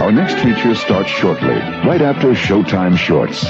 Our next feature starts shortly, right after Showtime Shorts.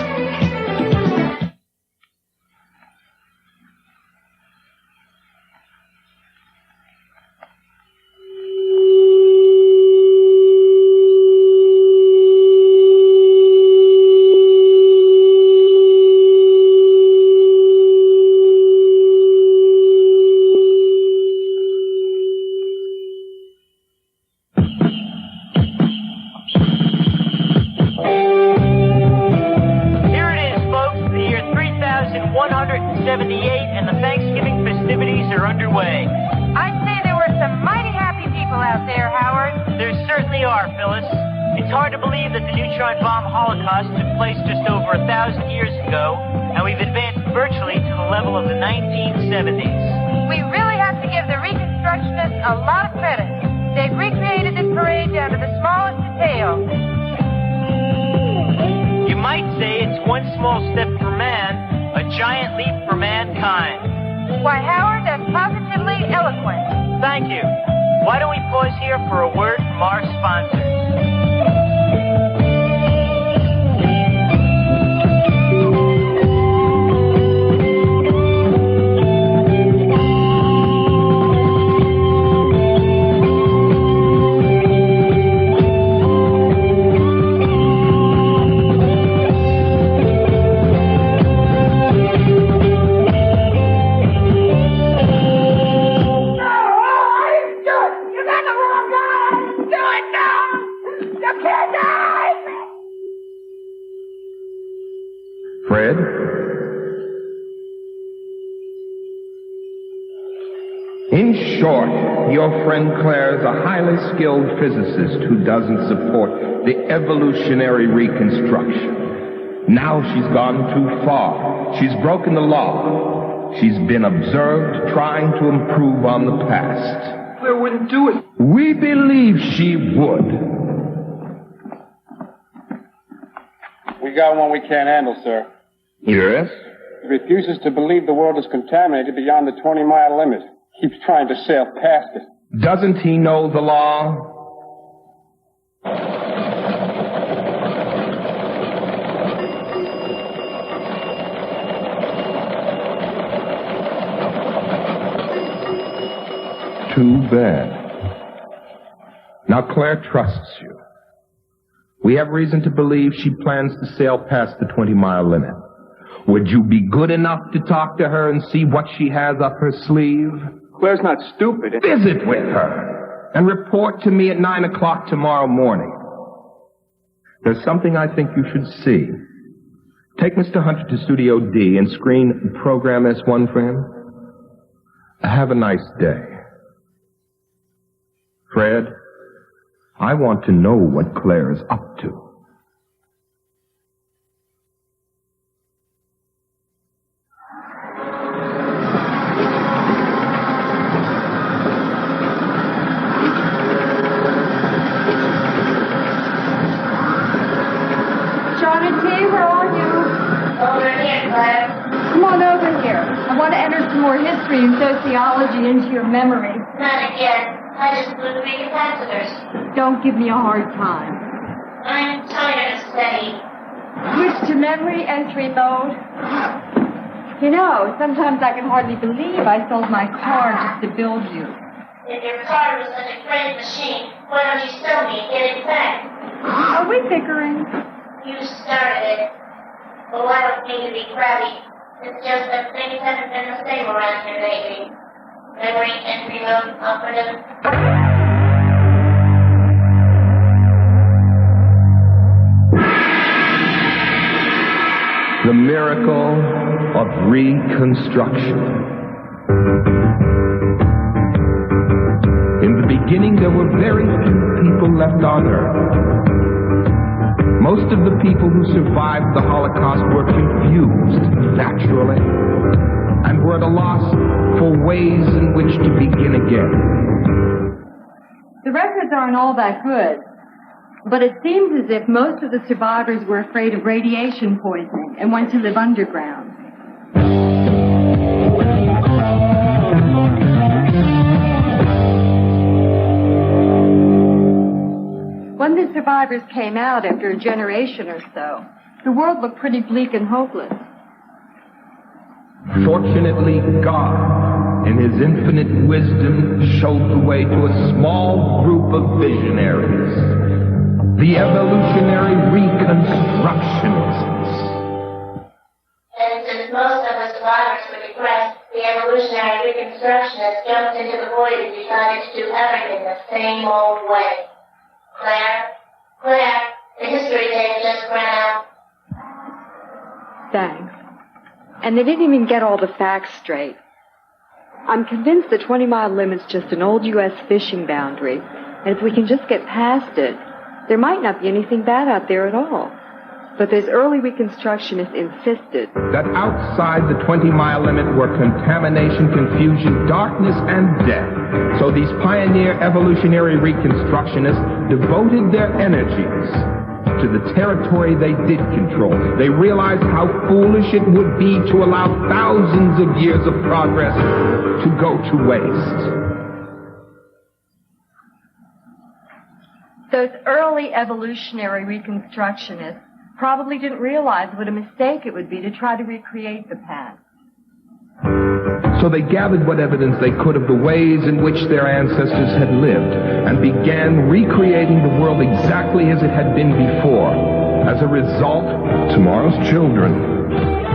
And the Thanksgiving festivities are underway. I'd say there were some mighty happy people out there, Howard. There certainly are, Phyllis. It's hard to believe that the neutron bomb holocaust took place just over 1,000 years ago, and we've advanced virtually to the level of the 1970s. We really have to give the reconstructionists a lot of credit. They've recreated this parade down to the smallest detail. You might say it's one small step for man, a giant leap for mankind. Why, Howard, that's positively eloquent. Thank you. Why don't we pause here for a word from our sponsors? Fred? In short, your friend Claire's a highly skilled physicist who doesn't support the evolutionary reconstruction. Now she's gone too far. She's broken the law. She's been observed trying to improve on the past. Claire wouldn't do it. We believe she would. We got one we can't handle, sir. Yes? He refuses to believe the world is contaminated beyond the 20-mile limit. Keeps trying to sail past it. Doesn't he know the law? Too bad. Now Claire trusts you. We have reason to believe she plans to sail past the 20-mile limit. Would you be good enough to talk to her and see what she has up her sleeve? Claire's not stupid. Visit with her and report to me at 9 o'clock tomorrow morning. There's something I think you should see. Take Mr. Hunter to Studio D and screen Program S1 for him. Have a nice day. Fred, I want to know what Claire's up to. More history and sociology into your memory. Not again. I just flew to be capacitors. Don't give me a hard time. I'm tired of studying. Switch to memory entry mode. You know, sometimes I can hardly believe I sold my car just to build you. If your car was such a great machine, why don't you sell me and get it back? Are we bickering? You started it. Well, I don't mean to be crabby. It's just that things haven't been the same around here lately. Memory entry mode operative. The miracle of reconstruction. In the beginning, there were very few people left on Earth. Most of the people who survived the Holocaust were confused, naturally, and were at a loss for ways in which to begin again. The records aren't all that good, but it seems as if most of the survivors were afraid of radiation poisoning and went to live underground. when the survivors came out after a generation or so, the world looked pretty bleak and hopeless. Fortunately, God, in His infinite wisdom, showed the way to a small group of visionaries, the evolutionary reconstructionists. And since most of the survivors were depressed, the evolutionary reconstructionists jumped into the void and decided to do everything the same old way. Claire, the history tape just ran out. Thanks. And they didn't even get all the facts straight. I'm convinced the 20-mile limit's just an old U.S. fishing boundary, and if we can just get past it, there might not be anything bad out there at all. But those early reconstructionists insisted that outside the 20-mile limit were contamination, confusion, darkness, and death. So these pioneer evolutionary reconstructionists devoted their energies to the territory they did control. They realized how foolish it would be to allow thousands of years of progress to go to waste. those early evolutionary reconstructionists probably didn't realize what a mistake it would be to try to recreate the past. So they gathered what evidence they could of the ways in which their ancestors had lived and began recreating the world exactly as it had been before. As a result, tomorrow's children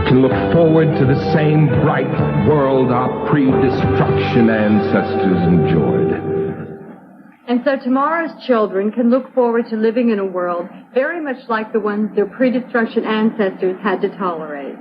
can look forward to the same bright world our pre-destruction ancestors enjoyed. And so tomorrow's children can look forward to living in a world very much like the ones their pre-destruction ancestors had to tolerate.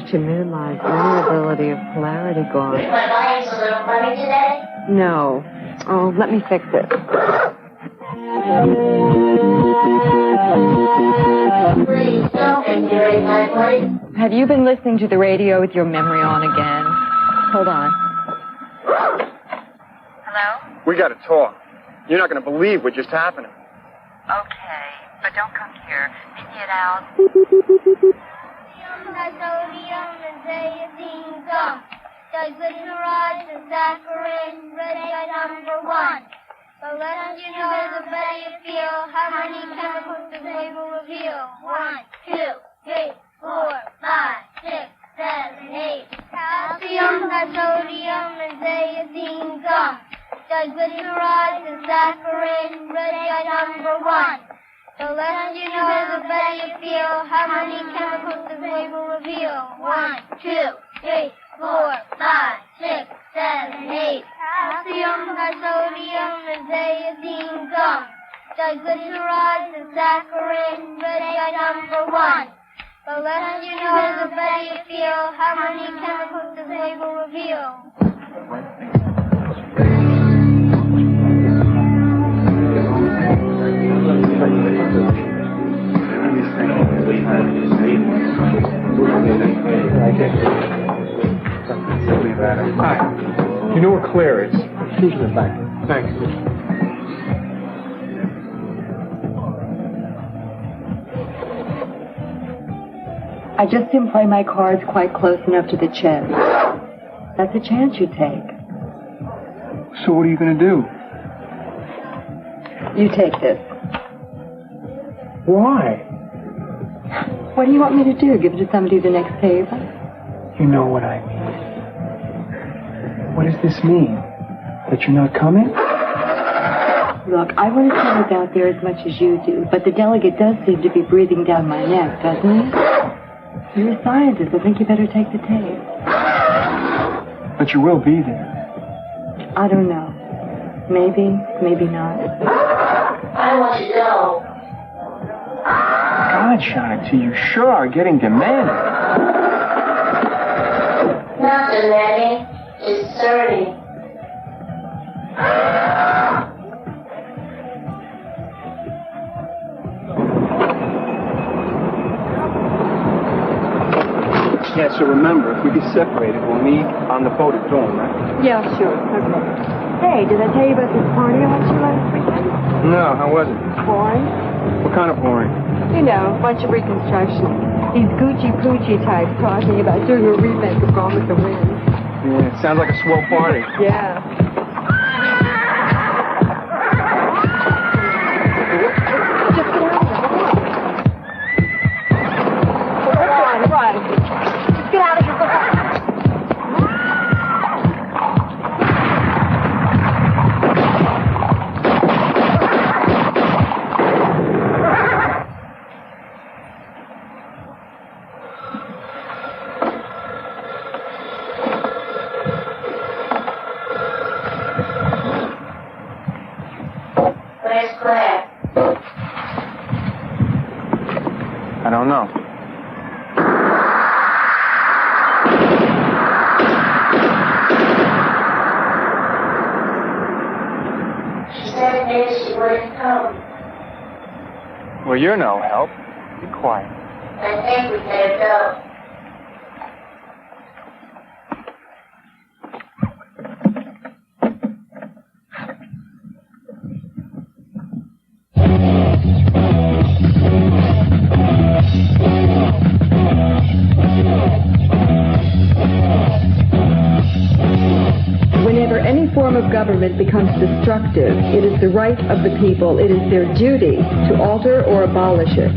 To minimize variability of polarity gone. Is my volume's a little funny today? No. Oh, let me fix it. Please don't configure my voice. Have you been listening to the radio with your memory on again? Hold on. Hello? We gotta talk. You're not gonna believe what just happened. Okay, but don't come here. Meet me at Al's. Sodium and zeaxanthin gum. Diglyceride and saccharin, red dye number 1. The less you know, the better you feel. How many chemicals does label reveal? 1, 2, 3, 4, 5, 6, 7, 8. Calcium, sodium, and zeaxanthin gum. Diglyceride and saccharin, red dye number 1. The less you know, the better you feel. How many chemicals does label reveal? 1, 2, 3, 4, 5, 6, 7, 8. Calcium, sodium, and zeaxanthin gum. Diglyceride and saccharin, red dye number 1. The less you know, the better you feel. How many chemicals does label reveal? Hi. You know where Claire is? She's in the back. Thanks. I just didn't play my cards quite close enough to the chest. That's a chance you take. So what are you going to do? You take this. Why? What do you want me to do? Give it to somebody at the next table? You know what I mean. What does this mean? That you're not coming? Look, I want to see what's out there as much as you do, but the delegate does seem to be breathing down my neck, doesn't he? You're a scientist. I think you better take the tape. But you will be there. I don't know. Maybe, maybe not. I want to go. God shot it to you. Sure are getting demanding. Not demanding. Discerning. Yeah, so remember, if we get separated, we'll meet on the boat at dawn, right? Yeah, sure. Okay. Hey, did I tell you about this party I went to last weekend? No, how was it? Boring. What kind of boring? You know, a bunch of reconstruction. These Gucci-Poochie types talking about doing a remake of Gone with the Wind. Yeah, it sounds like a swell party. Yeah. Just get out of here. Come on. Run. Just get out of here. Go on. Where's Claire? I don't know. She said maybe she wouldn't come. Well, you're no help. Be quiet. I think we better go. Whenever any form of government becomes destructive, it is the right of the people, it is their duty to alter or abolish it.